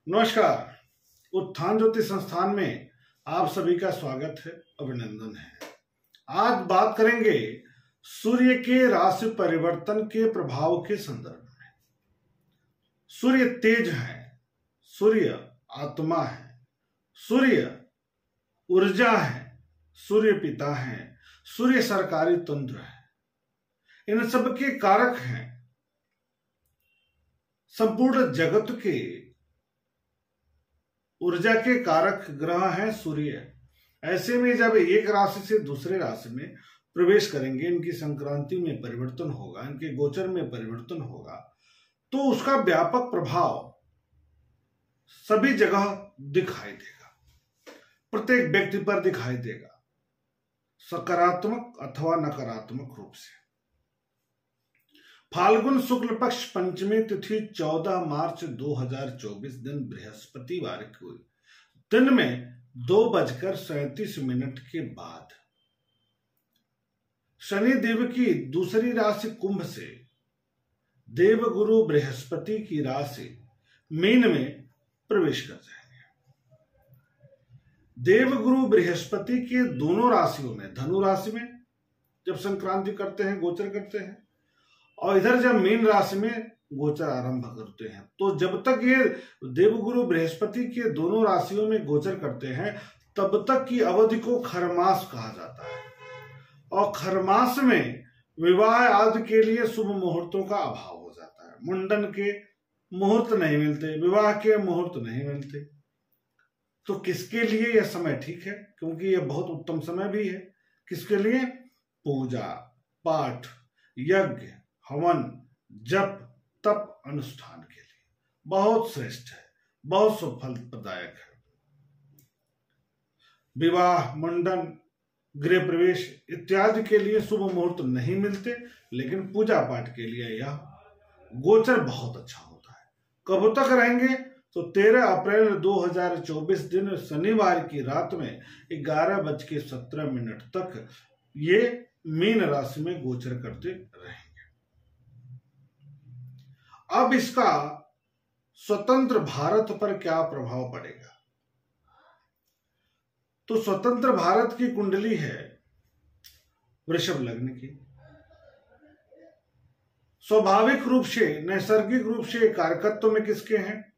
नमस्कार। उत्थान ज्योति संस्थान में आप सभी का स्वागत है, अभिनंदन है। आज बात करेंगे सूर्य के राशि परिवर्तन के प्रभाव के संदर्भ में। सूर्य तेज है, सूर्य आत्मा है, सूर्य ऊर्जा है, सूर्य पिता है, सूर्य सरकारी तंत्र है, इन सब के कारक हैं। संपूर्ण जगत के ऊर्जा के कारक ग्रह हैं सूर्य। ऐसे में जब एक राशि से दूसरे राशि में प्रवेश करेंगे, इनकी संक्रांति में परिवर्तन होगा, इनके गोचर में परिवर्तन होगा, तो उसका व्यापक प्रभाव सभी जगह दिखाई देगा, प्रत्येक व्यक्ति पर दिखाई देगा, सकारात्मक अथवा नकारात्मक रूप से। फाल्गुन शुक्ल पक्ष पंचमी तिथि 14 मार्च 2024 दिन बृहस्पतिवार को दिन में 2:37 के बाद शनि देव की दूसरी राशि कुंभ से देवगुरु बृहस्पति की राशि मीन में प्रवेश कर जाएंगे। देवगुरु बृहस्पति के दोनों राशियों में, धनु राशि में जब संक्रांति करते हैं, गोचर करते हैं, और इधर जब मीन राशि में गोचर आरंभ करते हैं, तो जब तक ये देवगुरु बृहस्पति के दोनों राशियों में गोचर करते हैं, तब तक की अवधि को खरमास कहा जाता है। और खरमास में विवाह आदि के लिए शुभ मुहूर्तों का अभाव हो जाता है। मुंडन के मुहूर्त नहीं मिलते, विवाह के मुहूर्त नहीं मिलते। तो किसके लिए यह समय ठीक है? क्योंकि यह बहुत उत्तम समय भी है। किसके लिए? पूजा पाठ, यज्ञ, हवन, जप, तप अनुष्ठान के लिए बहुत श्रेष्ठ है, बहुत सफल प्रदायक है। विवाह, मुंडन, गृह प्रवेश इत्यादि के लिए शुभ मुहूर्त नहीं मिलते, लेकिन पूजा पाठ के लिए यह गोचर बहुत अच्छा होता है। कब तक रहेंगे? तो 13 अप्रैल 2024 दिन शनिवार की रात में 11:17 तक ये मीन राशि में गोचर करते रहेंगे। अब इसका स्वतंत्र भारत पर क्या प्रभाव पड़ेगा? तो स्वतंत्र भारत की कुंडली है वृषभ लग्न की। स्वाभाविक रूप से, नैसर्गिक रूप से कारकत्व में किसके हैं?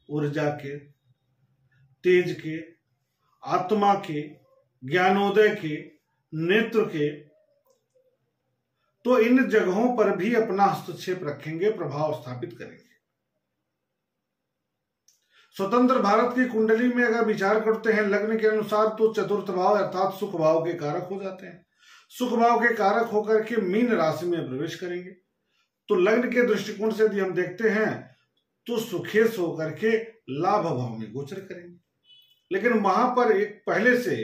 ऊर्जा के, तेज के, आत्मा के, ज्ञानोदय के, नेत्र के। तो इन जगहों पर भी अपना हस्तक्षेप रखेंगे, प्रभाव स्थापित करेंगे। स्वतंत्र भारत की कुंडली में अगर विचार करते हैं लग्न के अनुसार, तो चतुर्थ भाव अर्थात सुख भाव के कारक हो जाते हैं। सुख भाव के कारक होकर के मीन राशि में प्रवेश करेंगे। तो लग्न के दृष्टिकोण से यदि हम देखते हैं तो सुखेश होकर के लाभ भाव में गोचर करेंगे। लेकिन वहां पर एक पहले से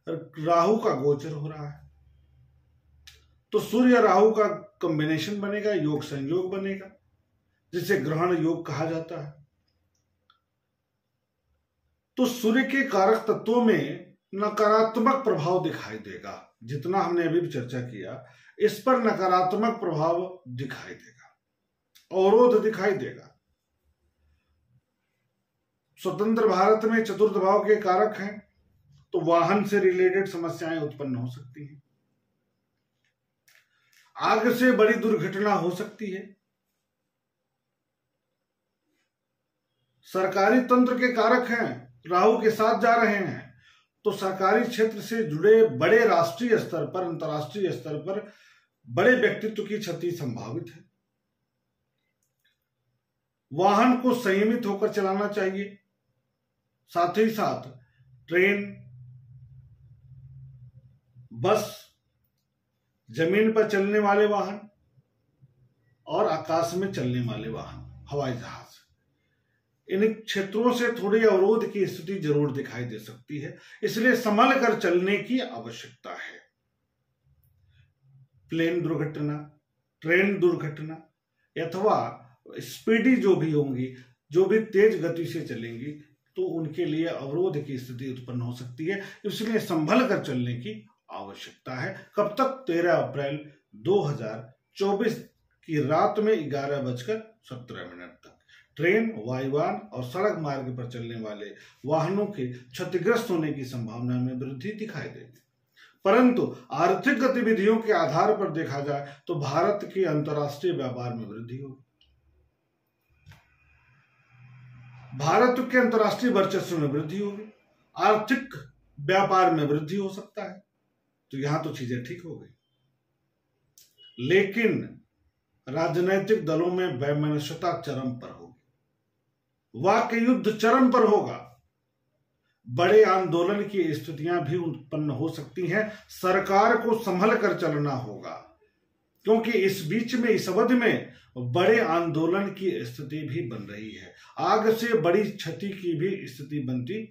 राहु का गोचर हो रहा है, तो सूर्य राहु का कॉम्बिनेशन बनेगा, योग संयोग बनेगा, जिसे ग्रहण योग कहा जाता है। तो सूर्य के कारक तत्वों में नकारात्मक प्रभाव दिखाई देगा। जितना हमने अभी भी चर्चा किया, इस पर नकारात्मक प्रभाव दिखाई देगा, अवरोध दिखाई देगा। स्वतंत्र भारत में चतुर्थ भाव के कारक हैं, तो वाहन से रिलेटेड समस्याएं उत्पन्न हो सकती हैं। आग से बड़ी दुर्घटना हो सकती है। सरकारी तंत्र के कारक हैं, राहु के साथ जा रहे हैं, तो सरकारी क्षेत्र से जुड़े बड़े राष्ट्रीय स्तर पर, अंतर्राष्ट्रीय स्तर पर बड़े व्यक्तित्व की क्षति संभावित है। वाहन को संयमित होकर चलाना चाहिए। साथ ही साथ ट्रेन, बस, जमीन पर चलने वाले वाहन और आकाश में चलने वाले वाहन, हवाई जहाज, इन क्षेत्रों से थोड़ी अवरोध की स्थिति जरूर दिखाई दे सकती है। इसलिए संभल कर चलने की आवश्यकता है। प्लेन दुर्घटना, ट्रेन दुर्घटना अथवा स्पीडी जो भी होंगी, जो भी तेज गति से चलेंगी, तो उनके लिए अवरोध की स्थिति उत्पन्न हो सकती है। इसलिए संभल कर चलने की आवश्यकता है। कब तक? 13 अप्रैल 2024 की रात में 11:17 तक। ट्रेन, वायुयान और सड़क मार्ग पर चलने वाले वाहनों के क्षतिग्रस्त होने की संभावना में वृद्धि दिखाई देगी। परंतु आर्थिक गतिविधियों के आधार पर देखा जाए तो भारत के अंतर्राष्ट्रीय व्यापार में वृद्धि होगी। भारत के अंतर्राष्ट्रीय वर्चस्व में वृद्धि होगी, आर्थिक व्यापार में वृद्धि हो सकता है। तो यहां तो चीजें ठीक हो गई, लेकिन राजनीतिक दलों में वैमनस्यता चरम पर होगी, वाक्य युद्ध चरम पर होगा, बड़े आंदोलन की स्थितियां भी उत्पन्न हो सकती हैं। सरकार को संभल कर चलना होगा, क्योंकि इस बीच में, इस अवधि में बड़े आंदोलन की स्थिति भी बन रही है, आग से बड़ी क्षति की भी स्थिति बनती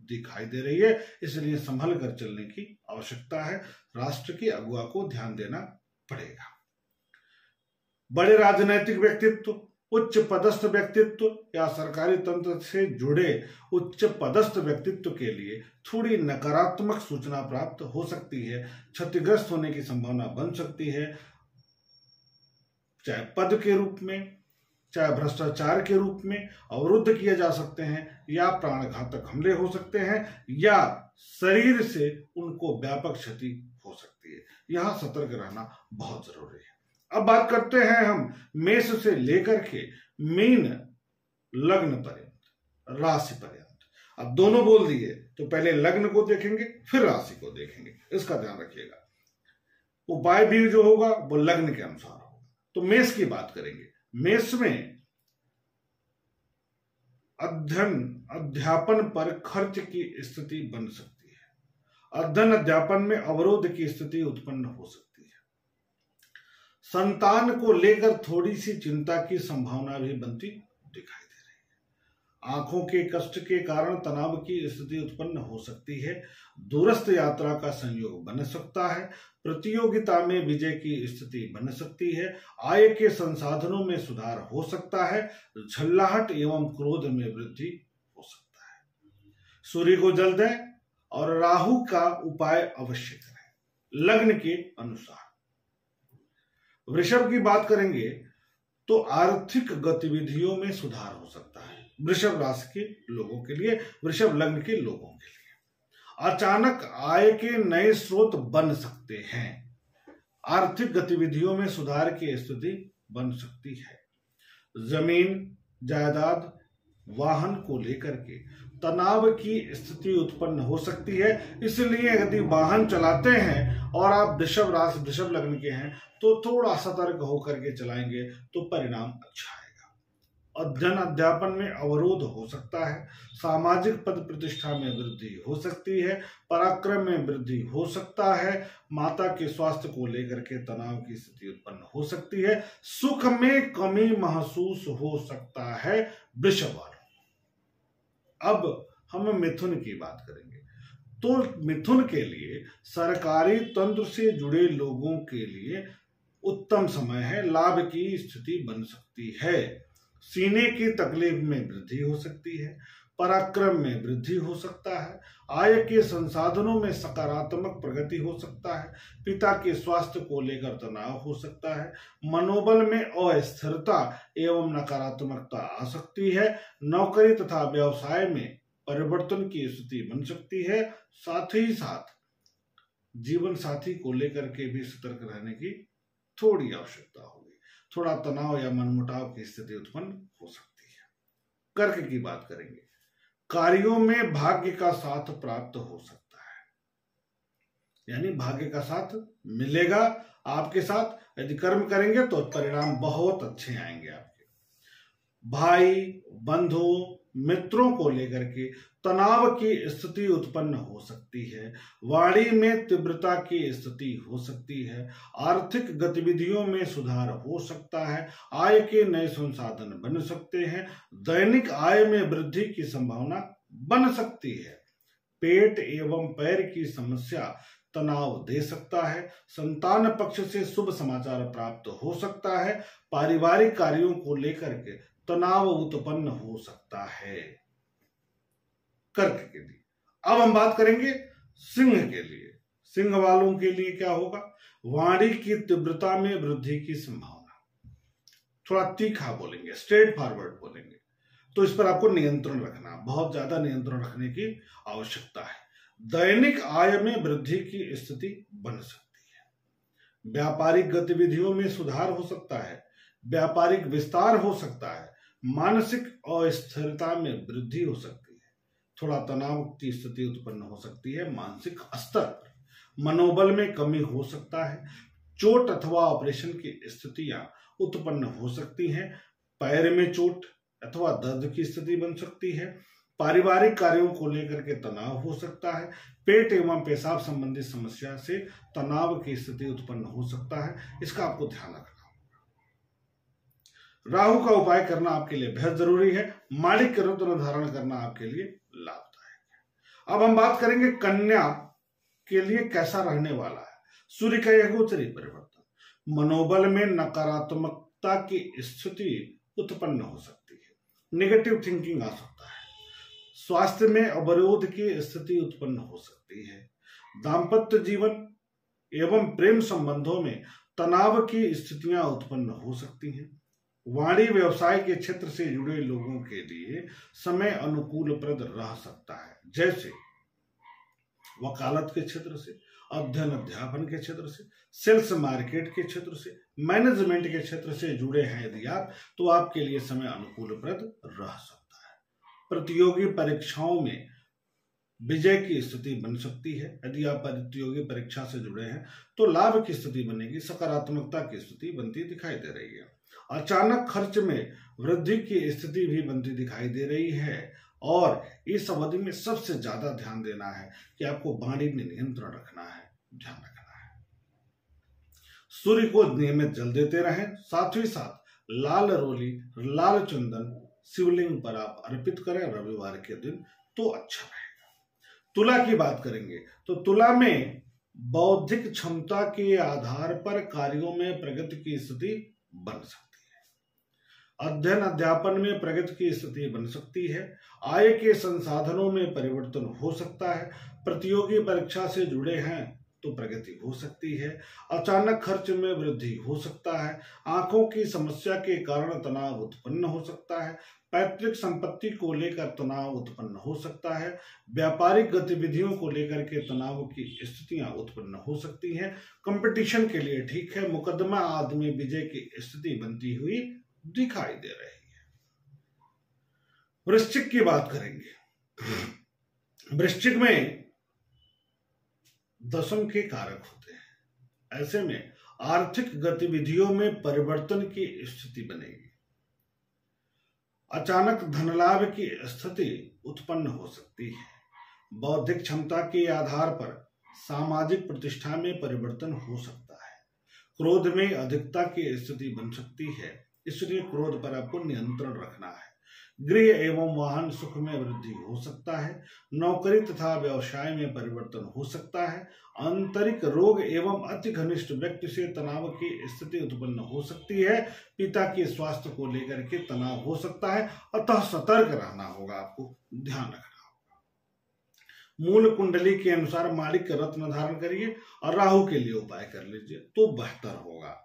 दिखाई दे रही है। इसलिए संभल कर चलने की आवश्यकता है, राष्ट्र की अगुवा को ध्यान देना पड़ेगा। बड़े राजनैतिक व्यक्तित्व, उच्च पदस्थ व्यक्तित्व या सरकारी तंत्र से जुड़े उच्च पदस्थ व्यक्तित्व के लिए थोड़ी नकारात्मक सूचना प्राप्त हो सकती है, क्षतिग्रस्त होने की संभावना बन सकती है, चाहे पद के रूप में, चाहे भ्रष्टाचार के रूप में अवरुद्ध किए जा सकते हैं, या प्राणघातक हमले हो सकते हैं, या शरीर से उनको व्यापक क्षति हो सकती है। यहां सतर्क रहना बहुत जरूरी है। अब बात करते हैं हम मेष से लेकर के मीन लग्न पर्यंत, राशि पर्यंत। अब दोनों बोल दिए, तो पहले लग्न को देखेंगे फिर राशि को देखेंगे, इसका ध्यान रखिएगा। उपाय भी जो होगा वो लग्न के अनुसार होगा। तो मेष की बात करेंगे। मेष में अध्ययन अध्यापन पर खर्च की स्थिति बन सकती है, अध्ययन अध्यापन में अवरोध की स्थिति उत्पन्न हो सकती है। संतान को लेकर थोड़ी सी चिंता की संभावना भी बनती दिखाई दे रही है। आंखों के कष्ट के कारण तनाव की स्थिति उत्पन्न हो सकती है। दूरस्थ यात्रा का संयोग बन सकता है। प्रतियोगिता में विजय की स्थिति बन सकती है। आय के संसाधनों में सुधार हो सकता है। झल्लाहट एवं क्रोध में वृद्धि हो सकता है। सूर्य को जल दें और राहु का उपाय अवश्य करें लग्न के अनुसार। वृषभ की बात करेंगे तो आर्थिक गतिविधियों में सुधार हो सकता है वृषभ राशि के लोगों के लिए, वृषभ लग्न के लोगों के लिए। अचानक आय के नए स्रोत बन सकते हैं। आर्थिक गतिविधियों में सुधार की स्थिति बन सकती है। जमीन, जायदाद, वाहन को लेकर के तनाव की स्थिति उत्पन्न हो सकती है। इसलिए यदि वाहन चलाते हैं और आप वृषभ राशि, वृषभ लग्न के हैं, तो थोड़ा सतर्क होकर के चलाएंगे तो परिणाम अच्छा आएगा। अध्ययन अध्यापन में अवरोध हो सकता है। सामाजिक पद प्रतिष्ठा में वृद्धि हो सकती है। पराक्रम में वृद्धि हो सकता है। माता के स्वास्थ्य को लेकर के तनाव की स्थिति उत्पन्न हो सकती है। सुख में कमी महसूस हो सकता है वृषभ वालों। अब हम मिथुन की बात करेंगे। तो मिथुन के लिए सरकारी तंत्र से जुड़े लोगों के लिए उत्तम समय है। लाभ की स्थिति बन सकती है। सीने की तकलीफ में वृद्धि हो सकती है। पराक्रम में वृद्धि हो सकता है। आय के संसाधनों में सकारात्मक प्रगति हो सकता है। पिता के स्वास्थ्य को लेकर तनाव हो सकता है। मनोबल में अस्थिरता एवं नकारात्मकता आ सकती है। नौकरी तथा व्यवसाय में परिवर्तन की स्थिति बन सकती है। साथ ही साथ जीवन साथी को लेकर के भी सतर्क रहने की थोड़ी आवश्यकता होगी। थोड़ा तनाव या मनमुटाव की स्थिति उत्पन्न हो सकती है। कर्क की बात करेंगे। कार्यों में भाग्य का साथ प्राप्त हो सकता है, यानी भाग्य का साथ मिलेगा आपके साथ। यदि कर्म करेंगे तो परिणाम बहुत अच्छे आएंगे आपके। भाई, बंधु, मित्रों को लेकर के तनाव की स्थिति उत्पन्न हो सकती है। वाणी में तीव्रता की स्थिति हो सकती है। आर्थिक गतिविधियों में सुधार हो सकता है। आय के नए संसाधन बन सकते हैं। दैनिक आय में वृद्धि की संभावना बन सकती है। पेट एवं पैर की समस्या तनाव दे सकता है। संतान पक्ष से शुभ समाचार प्राप्त हो सकता है। पारिवारिक कार्यों को लेकर के तनाव उत्पन्न हो सकता है कर्क के लिए। अब हम बात करेंगे सिंह के लिए। सिंह वालों के लिए क्या होगा? वाणी की तीव्रता में वृद्धि की संभावना। थोड़ा तीखा बोलेंगे, स्ट्रेट फॉरवर्ड बोलेंगे। तो इस पर आपको नियंत्रण रखना, बहुत ज्यादा नियंत्रण रखने की आवश्यकता है। दैनिक आय में वृद्धि की स्थिति बन सकती है। व्यापारिक गतिविधियों में सुधार हो सकता है, व्यापारिक विस्तार हो सकता है, मानसिक अस्थिरता में वृद्धि हो सकती है, थोड़ा तनाव की स्थिति उत्पन्न हो सकती है। मानसिक स्तर पर मनोबल में कमी हो सकता है, चोट अथवा ऑपरेशन की स्थितियां उत्पन्न हो सकती हैं, पैर में चोट अथवा दर्द की स्थिति बन सकती है, पारिवारिक कार्यों को लेकर के तनाव हो सकता है, पेट एवं पेशाब संबंधी समस्या से तनाव की स्थिति उत्पन्न हो सकता है। इसका आपको ध्यान रखना। राहु का उपाय करना आपके लिए बेहद जरूरी है। माणिक्य रत्न धारण करना आपके लिए लाभदायक है। अब हम बात करेंगे कन्या के लिए कैसा रहने वाला है। सूर्य का यह गोचरी परिवर्तन मनोबल में नकारात्मकता की स्थिति उत्पन्न हो सकती है, नेगेटिव थिंकिंग आ सकता है, स्वास्थ्य में अवरोध की स्थिति उत्पन्न हो सकती है, दाम्पत्य जीवन एवं प्रेम संबंधों में तनाव की स्थितियां उत्पन्न हो सकती हैं। वाणिज्य व्यवसाय के क्षेत्र से जुड़े लोगों के लिए समय अनुकूलप्रद रह सकता है, जैसे वकालत के क्षेत्र से, अध्ययन अध्यापन के क्षेत्र से, सेल्स मार्केट के क्षेत्र से, मैनेजमेंट के क्षेत्र से जुड़े हैं यदि आप, तो आपके लिए समय अनुकूलप्रद रह सकता है। प्रतियोगी परीक्षाओं में विजय की स्थिति बन सकती है। यदि आप प्रतियोगी परीक्षा से जुड़े हैं तो लाभ की स्थिति बनेगी, सकारात्मकता की स्थिति बनती दिखाई दे रही है। अचानक खर्च में वृद्धि की स्थिति भी बनती दिखाई दे रही है और इस अवधि में सबसे ज्यादा ध्यान देना है कि आपको वाणी में नियंत्रण रखना है, ध्यान रखना है। सूर्य को नियमित जल देते रहें, साथ ही साथ लाल रोली, लाल चंदन शिवलिंग पर आप अर्पित करें रविवार के दिन, तो अच्छा रहेगा। तुला की बात करेंगे तो तुला में बौद्धिक क्षमता के आधार पर कार्यों में प्रगति की स्थिति बन सकती है। अध्ययन अध्यापन में प्रगति की स्थिति बन सकती है। आय के संसाधनों में परिवर्तन हो सकता है। प्रतियोगी परीक्षा से जुड़े हैं तो प्रगति हो सकती है। अचानक खर्च में वृद्धि हो सकता है। आंखों की समस्या के कारण तनाव उत्पन्न हो सकता है। पैतृक संपत्ति को लेकर तनाव उत्पन्न हो सकता है। व्यापारिक गतिविधियों को लेकर के तनाव की स्थितियां उत्पन्न हो सकती हैं। कंपटीशन के लिए ठीक है। मुकदमा आदि में विजय की स्थिति बनती हुई दिखाई दे रही है। वृश्चिक की बात करेंगे। वृश्चिक में दशम के कारक होते हैं। ऐसे में आर्थिक गतिविधियों में परिवर्तन की स्थिति बनेगी। अचानक धन लाभ की स्थिति उत्पन्न हो सकती है। बौद्धिक क्षमता के आधार पर सामाजिक प्रतिष्ठा में परिवर्तन हो सकता है। क्रोध में अधिकता की स्थिति बन सकती है, इसलिए क्रोध पर आपको नियंत्रण रखना है। गृह एवं वाहन सुख में वृद्धि हो सकता है। नौकरी तथा व्यवसाय में परिवर्तन हो सकता है। आंतरिक रोग एवं अति घनिष्ठ व्यक्ति से तनाव की स्थिति उत्पन्न हो सकती है। पिता के स्वास्थ्य को लेकर के तनाव हो सकता है, अतः सतर्क रहना होगा, आपको ध्यान रखना होगा। मूल कुंडली के अनुसार माणिक्य रत्न धारण करिए और राहु के लिए उपाय कर लीजिए तो बेहतर होगा।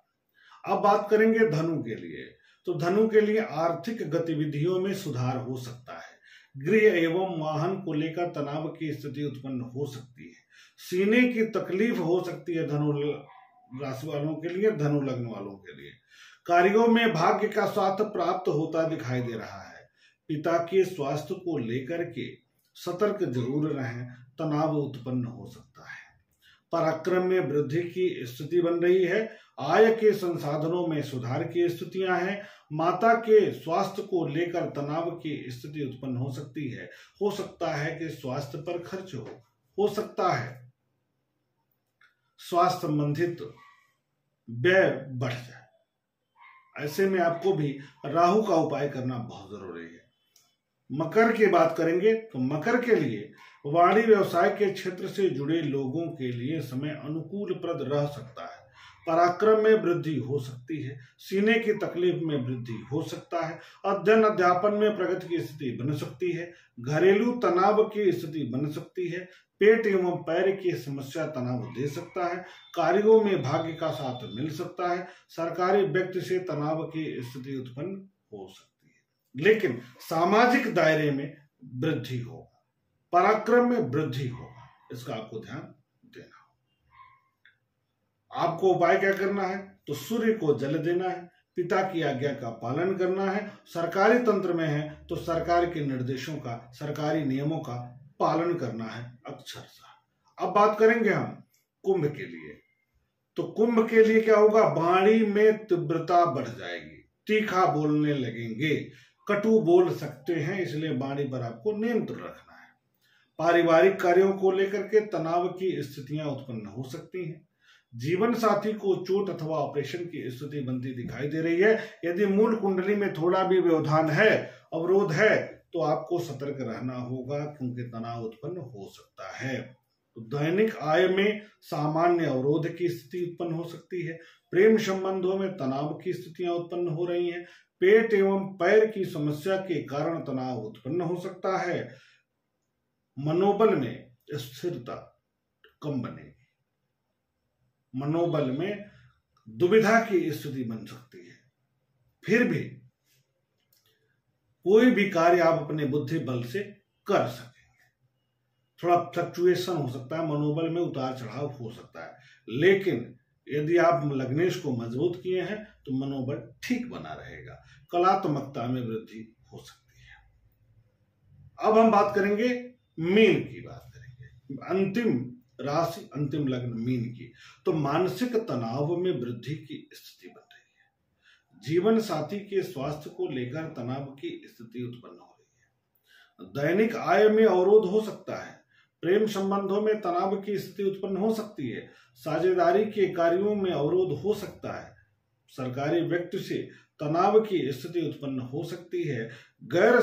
अब बात करेंगे धनु के लिए। तो धनु के लिए आर्थिक गतिविधियों में सुधार हो सकता है। गृह एवं वाहन को लेकर तनाव की स्थिति उत्पन्न हो सकती है। सीने की तकलीफ हो सकती है धनु राशि वालों के लिए, धनु लग्न वालों के लिए। कार्यों में भाग्य का साथ प्राप्त होता दिखाई दे रहा है। पिता के स्वास्थ्य को लेकर के सतर्क जरूर रहें, तनाव उत्पन्न हो सकता है। पराक्रम में वृद्धि की स्थिति बन रही है। आय के संसाधनों में सुधार की स्थितियां हैं। माता के स्वास्थ्य को लेकर तनाव की स्थिति उत्पन्न हो सकती है। हो सकता है कि स्वास्थ्य पर खर्च हो सकता है स्वास्थ्य संबंधित व्यय बढ़ जाए। ऐसे में आपको भी राहु का उपाय करना बहुत जरूरी है। मकर की बात करेंगे तो मकर के लिए वाणिज्य व्यवसाय के क्षेत्र से जुड़े लोगों के लिए समय अनुकूलप्रद रह सकता है। पराक्रम में वृद्धि हो सकती है। सीने की तकलीफ में वृद्धि हो सकता है। अध्ययन अध्यापन में प्रगति की स्थिति बन सकती है। घरेलू तनाव की स्थिति बन सकती है। पेट एवं पैर की समस्या तनाव दे सकता है। कार्यों में भाग्य का साथ मिल सकता है। सरकारी व्यक्ति से तनाव की स्थिति उत्पन्न हो सकती है। लेकिन सामाजिक दायरे में वृद्धि होगा, पराक्रम में वृद्धि होगा, इसका आपको ध्यान देना होगा। आपको उपाय क्या करना है? तो सूर्य को जल देना है, पिता की आज्ञा का पालन करना है, सरकारी तंत्र में है तो सरकार के निर्देशों का, सरकारी नियमों का पालन करना है अक्षरशः। अब बात करेंगे हम कुंभ के लिए। तो कुंभ के लिए क्या होगा? वाणी में तीव्रता बढ़ जाएगी, तीखा बोलने लगेंगे, कटु बोल सकते हैं, इसलिए वाणी पर आपको नियंत्रण रखना है। पारिवारिक कार्यों को लेकर के तनाव की स्थितियां उत्पन्न हो सकती हैं। जीवन साथी को चोट अथवा ऑपरेशन की स्थिति बनती दिखाई दे रही है। यदि मूल कुंडली में थोड़ा भी व्यवधान है, अवरोध है, तो आपको सतर्क रहना होगा, क्योंकि तनाव उत्पन्न हो सकता है। तो दैनिक आय में सामान्य अवरोध की स्थिति उत्पन्न हो सकती है। प्रेम संबंधों में तनाव की स्थितियां उत्पन्न हो रही हैं। पेट एवं पैर की समस्या के कारण तनाव उत्पन्न हो सकता है। मनोबल में स्थिरता कम बनेगी, मनोबल में दुविधा की स्थिति बन सकती है। फिर भी कोई भी कार्य आप अपने बुद्धि बल से कर सकेंगे। थोड़ा फ्लक्चुएशन हो सकता है, मनोबल में उतार चढ़ाव हो सकता है, लेकिन यदि आप लग्नेश को मजबूत किए हैं तो मनोबल ठीक बना रहेगा। कलात्मकता में वृद्धि हो सकती है। अब हम बात करेंगे मीन की, बात करेंगे अंतिम राशि, अंतिम लग्न मीन की। तो मानसिक तनाव में वृद्धि की स्थिति बन रही है। जीवन साथी के स्वास्थ्य को लेकर तनाव की स्थिति उत्पन्न हो रही है। दैनिक आय में अवरोध हो सकता है। प्रेम संबंधों में तनाव की स्थिति उत्पन्न हो सकती है। साझेदारी के कार्यों में अवरोध हो सकता है। सरकारी व्यक्ति से तनाव की स्थिति उत्पन्न हो सकती है। गैर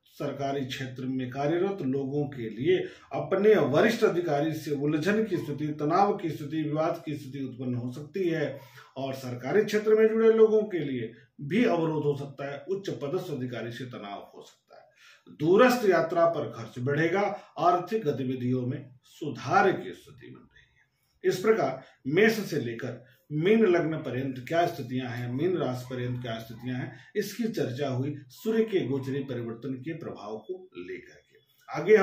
सरकारी क्षेत्र में कार्यरत लोगों के लिए अपने वरिष्ठ अधिकारी से उलझन की स्थिति, तनाव की स्थिति, विवाद की स्थिति उत्पन्न हो सकती है। और सरकारी क्षेत्र में जुड़े लोगों के लिए भी अवरोध हो सकता है। उच्च पदस्थ अधिकारी से तनाव हो सकता है। दूरस्थ यात्रा पर खर्च बढ़ेगा। आर्थिक गतिविधियों में सुधार की स्थिति बन रही है। इस प्रकार मेष से लेकर मीन लग्न पर्यंत क्या स्थितियां हैं, मीन राशि पर्यंत क्या स्थितियां हैं, इसकी चर्चा हुई सूर्य के गोचरी परिवर्तन के प्रभाव को लेकर के। आगे हम